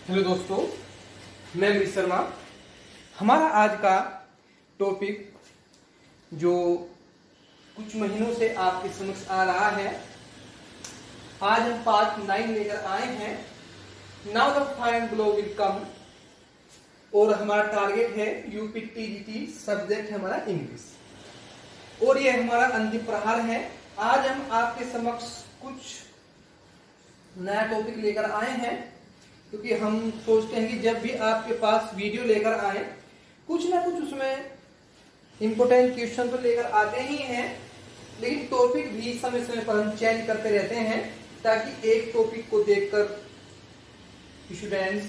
Hello दोस्तों, मैं अमित शर्मा। हमारा आज का टॉपिक जो कुछ महीनों से आपके समक्ष आ रहा है, आज हम पार्ट 9 लेकर आए हैं। Now the final blow will come. और हमारा टारगेट है यूपीटीजीटी, सब्जेक्ट है हमारा इंग्लिश, और ये हमारा अंतिम प्रहार है। आज हम आपके समक्ष कुछ नया टॉपिक लेकर आए हैं, क्योंकि हम सोचते हैं कि जब भी आपके पास वीडियो लेकर आए, कुछ ना कुछ उसमें इंपोर्टेंट क्वेश्चन तो लेकर आते ही हैं, लेकिन टॉपिक भी समय समय पर हम चेंज करते रहते हैं, ताकि एक टॉपिक को देखकर students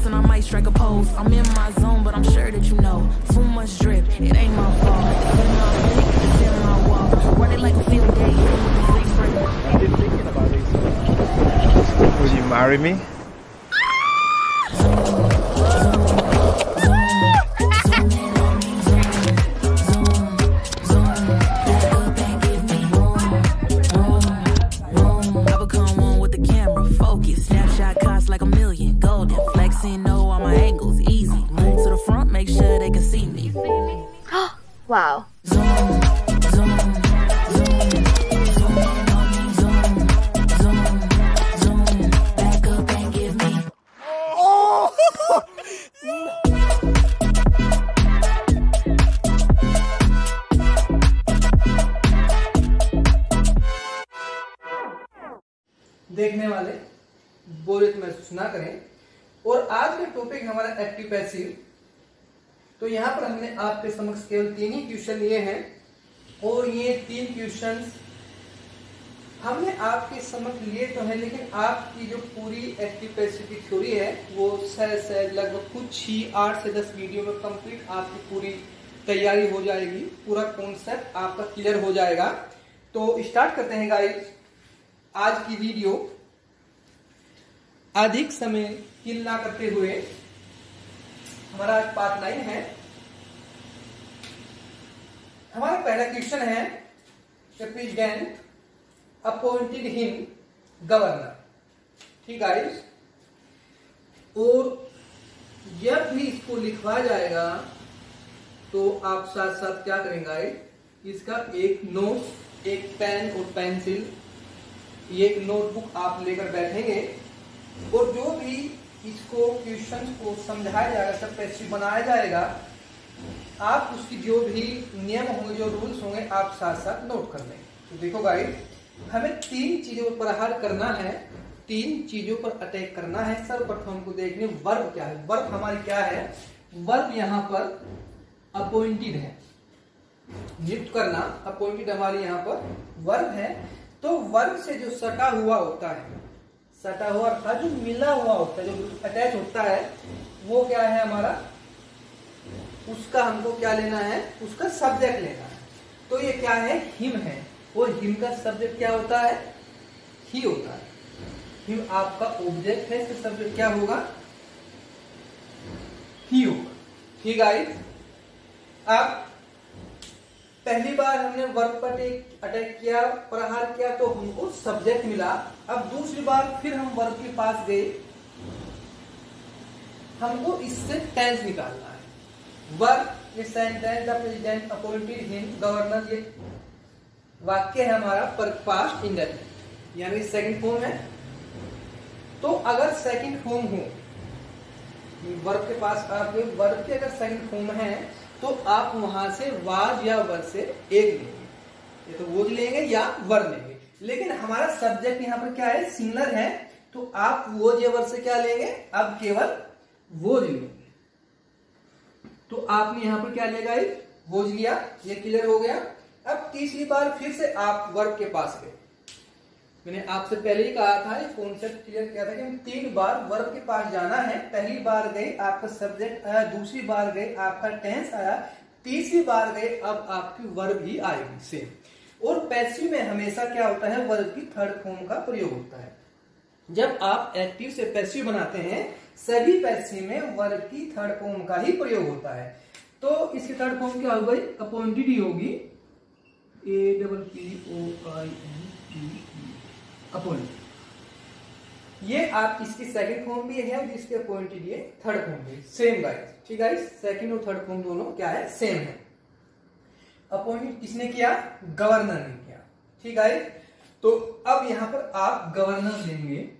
and I might strike a pose. I'm in my zone, but I'm sure that you know. Too much drip, it ain't my fault. It's in my feet, it's in my wall. Run it like a field day. I've been thinking about this. Would you marry me? I become one with the camera, focus. Snapshot costs like a million. Golden, flexing, know all my angles, easy. Move to the front, make sure they can see me. Wow. Back up and give me. देखने वाले बोरियत महसूस ना करें। और आज का topic हमारा एक्टिव पैसिव। तो यहाँ पर हमने आपके समक्ष केवल 3 ही क्वेश्चन लिए हैं, और ये 3 क्वेश्चन हमने आपके समक्ष लिए तो है, लेकिन आपकी जो पूरी एक्टिव पैसिव की थ्योरी है वो सहज लगभग कुछ ही 8 से 10 वीडियो में कंप्लीट आपकी पूरी तैयारी हो जाएगी, पूरा कॉन्सेप्ट आपका क्लियर हो जाएगा। तो स्टार्ट करते हैं गाइस आज की वीडियो। अधिक समय किल ना करते हुए हमारा आज पार्ट 9 है। हमारा पहला क्वेश्चन है, the president appointed him governor. ठीक गाइस, और जब भी इसको लिखवा जाएगा तो आप साथ साथ क्या करेंगे, इसका एक नोट, एक पेन और पेंसिल, ये एक नोटबुक आप लेकर बैठेंगे, और जो भी इसको क्वेश्चन को समझाया जाएगा, सब पैसिव बनाया जाएगा, आप उसकी जो भी नियम होंगे, जो रूल्स होंगे, आप साथ साथ नोट कर लें। तो देखो गाइस, हमें 3 चीजों पर प्रहार करना है, 3 चीजों पर अटैक करना है। सर्वप्रथम हमको देखने वर्ब क्या है। वर्ब हमारी क्या है, वर्ब यहाँ पर अपॉइंटेड है, नियुक्त करना। अपॉइंटेड हमारी यहाँ पर वर्ब है। तो वर्ब से जो सटा हुआ होता है, सटा हुआ अर्थात जो मिला हुआ होता है, जो अटैच होता है, वो क्या है हमारा, उसका हमको क्या लेना है, उसका सब्जेक्ट लेना है। तो ये क्या है, हिम है, और हिम का सब्जेक्ट क्या होता है, ही होता है। हिम आपका ऑब्जेक्ट है, इसका सब्जेक्ट क्या होगा, ही होगा। ठीक है। अब पहली बार हमने वर्ब पर अटैक किया, प्रहार किया, तो हमको सब्जेक्ट मिला। अब दूसरी बार फिर हम वर्ब के पास गए, हमको इससे टेंस निकालना है। वर्ब, ये sentence, the president appointed him governor, ये वाक्य है हमारा पास्ट इंडेफिनिट, यानी सेकंड फॉर्म है। तो अगर सेकंड फॉर्म हो, वर्ब के पास आप वर्ब के अगर सेकंड फॉर्म है, तो आप वहां से वाज या वर से एक लेंगे, ये तो वोज लेंगे या वर लेंगे। लेकिन हमारा सब्जेक्ट यहाँ पर क्या है, सिंगुलर है, तो आप वोज या वर से क्या लेंगे, अब केवल वोज लेंगे। तो आपने यहाँ पर क्या लेगा, वोज लिया, ये क्लियर हो गया। अब तीसरी बार फिर से आप वर्ब के पास गए। मैंने आपसे पहले ही कहा था, ये कॉन्सेप्ट क्लियर किया था कि हम 3 बार वर्ब के पास जाना है। पहली बार गए, आपका सब्जेक्ट आया, दूसरी बार गए, आपका टेंस आया, तीसरी बार गए, अब आपकी वर्ब ही आएगी सेम। और पैसिव में हमेशा क्या होता है, वर्ब की थर्ड फॉर्म का प्रयोग होता है। जब आप एक्टिव से पैसिव बनाते हैं, सभी पैसिव में वर्ब की थर्ड फॉर्म का ही प्रयोग होता है। तो इसकी थर्ड फॉर्म क्या होगी, अपॉइंटेड ही होगी, APPOINTED, अपॉइंटेड। ये आप इसकी सेकंड फॉर्म भी है और इसके अपॉइंटेड ये थर्ड फॉर्म भी सेम गाइस। ठीक है, सेकंड और थर्ड फॉर्म दोनों क्या है, सेम है। अपॉइंटेड किसने किया, गवर्नर ने किया। ठीक है, तो अब यहां पर आप गवर्नर लेंगे,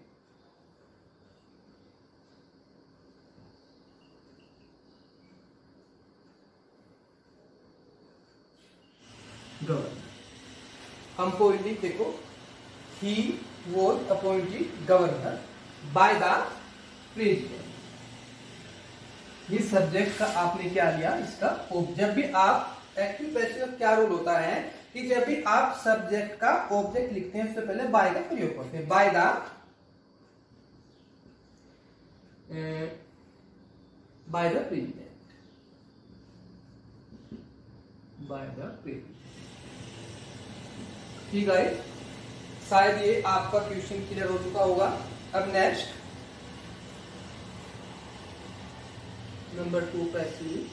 गवर्नर अपॉइंटेड, देखो he was appointed governor by the president. ये सब्जेक्ट का आपने क्या लिया, इसका जब भी आप एक्टिव पैसिव का क्या रूल होता है कि जब भी आप सब्जेक्ट का ऑब्जेक्ट लिखते हैं उससे पहले बाय का प्रयोग करते हैं। By the president, by the president. ठीक है, शायद ये आपका क्वेश्चन क्लियर हो चुका होगा। अब नेक्स्ट नंबर 2 पैसिव।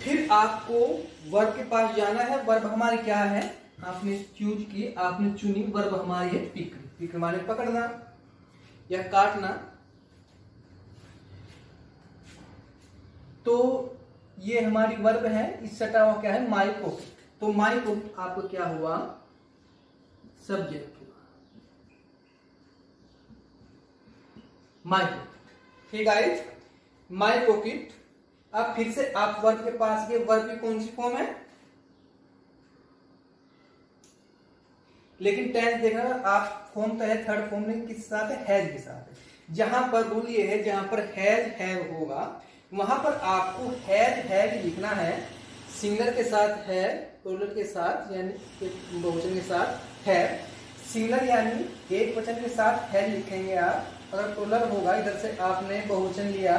फिर आपको वर्ब के पास जाना है। वर्ब हमारी क्या है, आपने चूज की, आपने चुनी, वर्ब हमारी है पिक। पिक हमारे पकड़ना या काटना। तो ये हमारी वर्ब है, इस सटा हुआ क्या है, माई पॉकेट। तो माई पॉकेट आपको क्या हुआ, सब्जेक्ट हुआ माई पॉकेट। ठीक है, माई पॉकेट। अब फिर से आप वर्ब के पास गए, वर्ब की कौन सी फॉर्म है, लेकिन टेंस देखना आप, फॉर्म तो है थर्ड फॉर्म में, किस साथ है, हैज के साथ है। जहां पर रूल ये है, जहां पर हैज हैव होगा वहां पर आपको हैज हैज लिखना है, सिंगलर के साथ है, प्लूरल के साथ यानी बहुवचन के साथ है। सिंगलर यानी एक वचन के साथ हैज लिखेंगे आप। अगर प्लूरल होगा, इधर से आपने बहुवचन लिया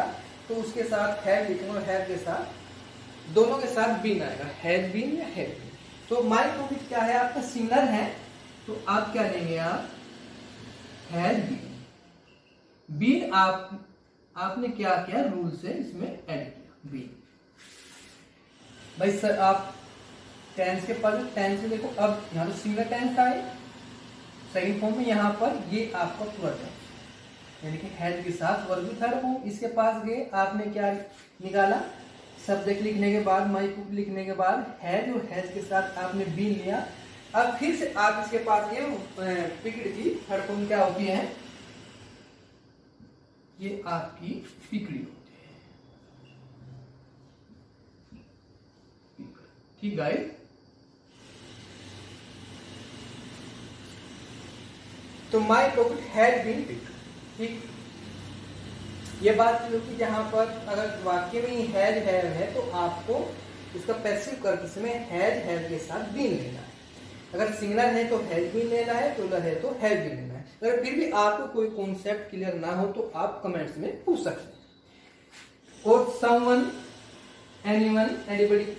तो उसके साथ हैव लिखेंगे और हैव के साथ दोनों के साथ बीन आएगा, हैज बीन या हैव बीन। तो माई पॉकेट क्या है आपका, सिंगलर है, तो आप क्या लेंगे, आप हैज बीन। बीन आपने क्या किया, रूल से इसमें ऐड किया बीन। भाई सर आप टेंस के पास, टेंस में देखो, अब यहां तो सिंगलर टेंस था सेकंड फॉर्म में, यहां पर ये आपका प्लूरल टेंस यानी कि हैज के साथ वर्ब की थर्ड फॉर्म। इसके पास गए, आपने क्या निकाला, सब्जेक्ट लिखने के बाद, माई पॉकेट लिखने के बाद हैज, और हैज के साथ आपने बीन लिया। अब फिर से आप इसके पास गए, पिकड की थर्ड फॉर्म क्या होती है, ये आपकी पिकड़ी होती है। ठीक गाइस, तो my pocket had been picked. ठीक, ये बात क्योंकि जहां पर अगर वाक्य में ही हैज हैव है तो आपको इसका पैसिव करके इसमें हैज हैव के साथ बीन लेना है। अगर सिंगलर है तो हैज बीन लेना है, प्लूरल है तो हैव बीन लेना है। अगर फिर भी आपको कोई कॉन्सेप्ट क्लियर ना हो तो आप कमेंट्स में पूछ सकते हैं। और समवन, एनीवन, एनीबडी।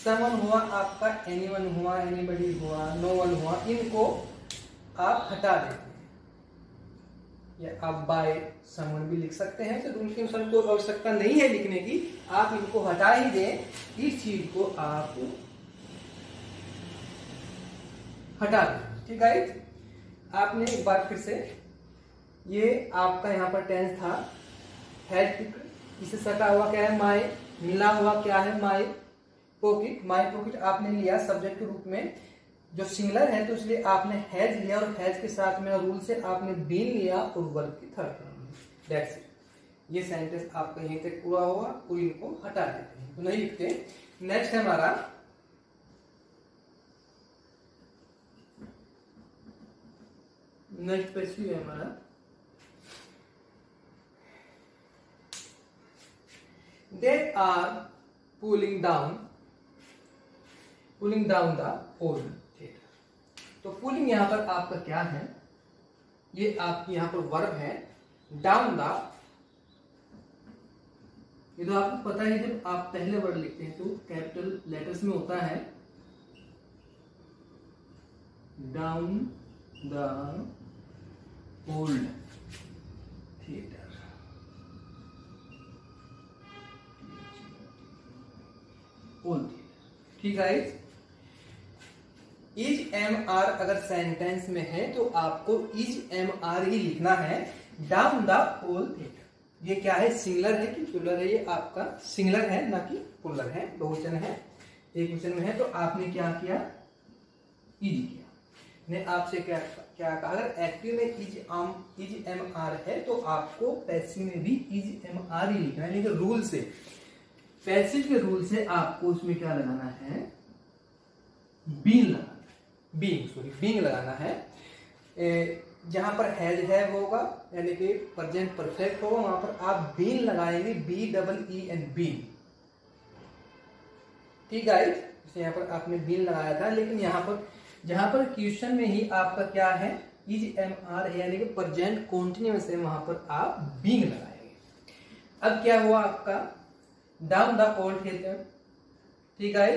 समवन हुआ आपका, एनीवन हुआ, एनीबडी हुआ, नो वन हुआ, इनको आप हटा देते हैं, या आप बाय समवन भी लिख सकते हैं। तो रूल के अनुसार कोई आवश्यकता नहीं है लिखने की, आप इनको हटा ही दें, इस चीज को आप हटा दें। ठीक है, आपने एक बार फिर से, ये आपका यहाँ पर टेंस था हैड पिक्ड, इसे सटा हुआ क्या है, माई, मिला हुआ क्या है, माई पॉकेट। माई पॉकेट आपने लिया सब्जेक्ट के रूप में, जो सिंगलर है तो इसलिए आपने हैज लिया, और हैज के साथ में रूल से आपने बीन लिया और वर्ब की थर्ड फॉर्म। That's it. ये सेंटेंस आपका यहीं तक पूरा होगा, और इनको हटा देते हैं, तो नहीं लिखते। नेक्स्ट है हमारा नेक्स्ट पैसिव है हमारा they are pulling down the old theatre. तो पुलिंग यहां पर आपका क्या है, ये आपकी यहां पर वर्ब है। डाउन द, ये तो आपको पता है, जब आप पहले वर्ड लिखते हैं तो कैपिटल लेटर्स में होता है down the old theatre. All theta. ठीक है, इज एम आर अगर सेंटेंस में है तो आपको इज एम आर ही लिखना है, डाउन द होल थीटा। ये क्या है, सिंगुलर है कि प्लुरल है? ये आपका सिंगुलर है ना कि प्लुरल है, बहुवचन है, एक वचन में है। तो आपने क्या किया, इज किया। ने आपसे क्या कहा, अगर एक्टिव में इज एम आर है तो आपको पैसिव में भी इज एम आर ही लिखना है। लेकिन रूल से, पैसिव के रूल से आपको उसमें क्या लगाना है, बीइंग लगाना है, बीइंग लगाना है। जहां पर हैज है होगा यानी कि प्रेजेंट परफेक्ट होगा, वहां पर आप बीइंग लगाएंगे, BEEN बीइंग। ठीक है, यहाँ पर आपने बीइंग लगाया था, लेकिन यहाँ पर जहां पर क्वेश्चन में ही आपका क्या है, इज एम आर है यानी कि प्रेजेंट कंटीन्यूअस है, वहां पर आप बीइंग लगाएंगे। अब क्या हुआ आपका, डाउन द होल थीटा। ठीक है,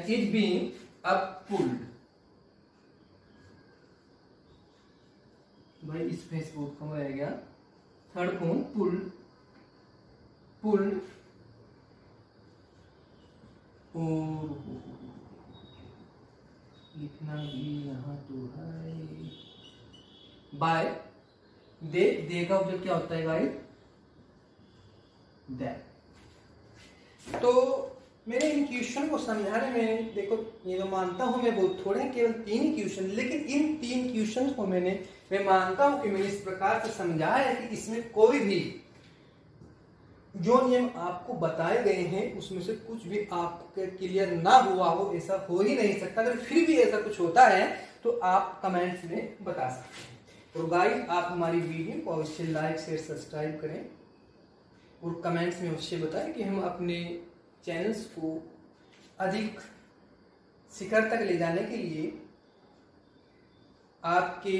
इज बीइंग अप पुल्ड, भाई स्पेस बहुत कम रह गया। थर्ड फॉर्म पुल्ड और लिखना भी यहाँ तो है, बाय दे का ऑब्जेक्ट क्या होता है गाइस, दैट। तो मेरे इन क्वेश्चन को समझाने में, देखो ये तो मानता हूं मैं बहुत थोड़े, केवल 3 क्वेश्चन, लेकिन इन 3 क्वेश्चन को मैं मानता हूं कि मैंने इस प्रकार से समझाया है कि इसमें कोई भी जो नियम आपको बताए गए हैं उसमें से कुछ भी आपके क्लियर ना हुआ हो, ऐसा हो ही नहीं सकता। अगर फिर भी ऐसा कुछ होता है तो आप कमेंट्स में बता सकते हैं। तो गाइस, आप हमारी वीडियो को अवश्य लाइक शेयर सब्सक्राइब करें और कमेंट्स में अवश्य बताएं कि हम अपने चैनल्स को अधिक शिखर तक ले जाने के लिए आपके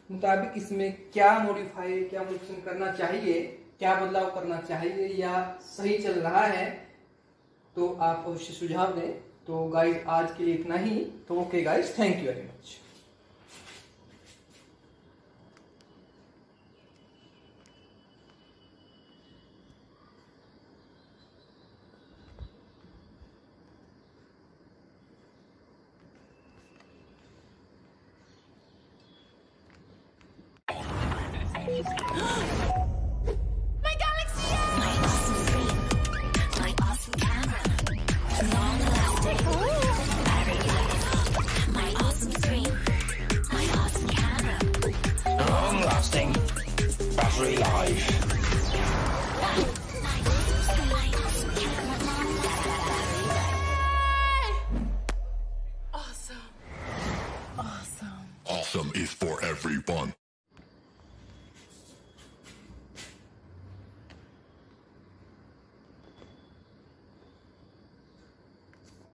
मुताबिक इसमें क्या मॉडिफिकेशन करना चाहिए, क्या बदलाव करना चाहिए, या सही चल रहा है, तो आप अवश्य सुझाव दें। तो गाइस, आज के लिए इतना ही। तो okay guys, thank you very much. My galaxy! My awesome screen. My awesome camera. Long lasting. Battery life. My awesome screen. My awesome camera. Long lasting battery life. Awesome. Awesome. Awesome is for everyone.